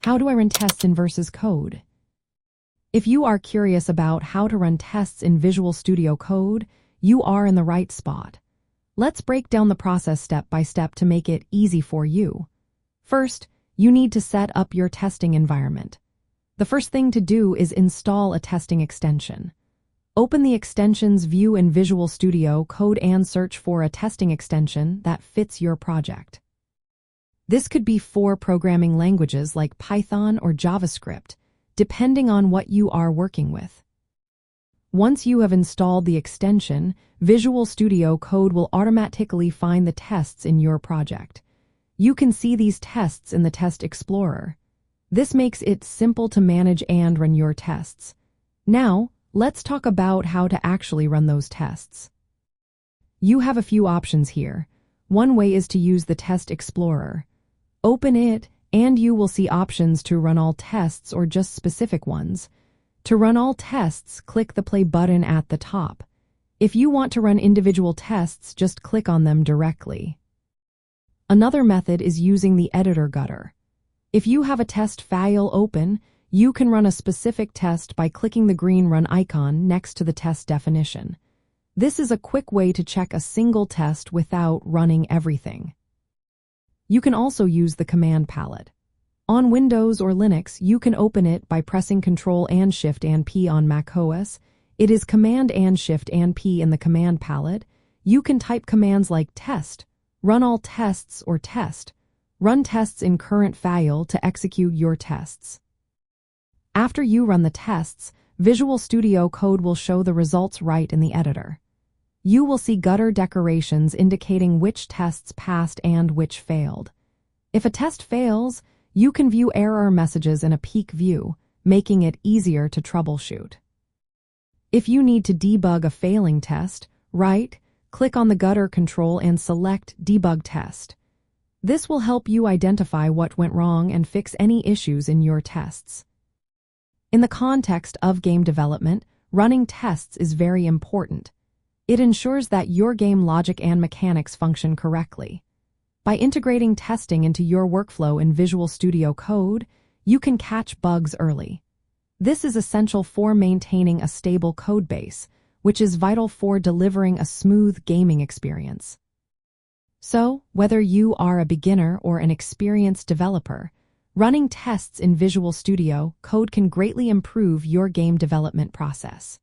How do I run tests in Versus Code? If you are curious about how to run tests in Visual Studio Code, you are in the right spot. Let's break down the process step by step to make it easy for you. First, you need to set up your testing environment. The first thing to do is install a testing extension. Open the extensions view in Visual Studio Code and search for a testing extension that fits your project. This could be for programming languages like Python or JavaScript, depending on what you are working with. Once you have installed the extension, Visual Studio Code will automatically find the tests in your project. You can see these tests in the Test Explorer. This makes it simple to manage and run your tests. Now, let's talk about how to actually run those tests. You have a few options here. One way is to use the Test Explorer. Open it, and you will see options to run all tests or just specific ones. To run all tests, click the play button at the top. If you want to run individual tests, just click on them directly. Another method is using the editor gutter. If you have a test file open, you can run a specific test by clicking the green run icon next to the test definition. This is a quick way to check a single test without running everything. You can also use the command palette. On Windows or Linux, you can open it by pressing Ctrl and Shift and P on macOS. It is Command and Shift and P in the command palette. You can type commands like test, run all tests, or test. Run tests in current file to execute your tests. After you run the tests, Visual Studio Code will show the results right in the editor. You will see gutter decorations indicating which tests passed and which failed. If a test fails, you can view error messages in a peek view, making it easier to troubleshoot. If you need to debug a failing test, click on the gutter control and select Debug Test. This will help you identify what went wrong and fix any issues in your tests. In the context of game development, running tests is very important. It ensures that your game logic and mechanics function correctly. By integrating testing into your workflow in Visual Studio Code, you can catch bugs early. This is essential for maintaining a stable code base, which is vital for delivering a smooth gaming experience. So, whether you are a beginner or an experienced developer, running tests in Visual Studio Code can greatly improve your game development process.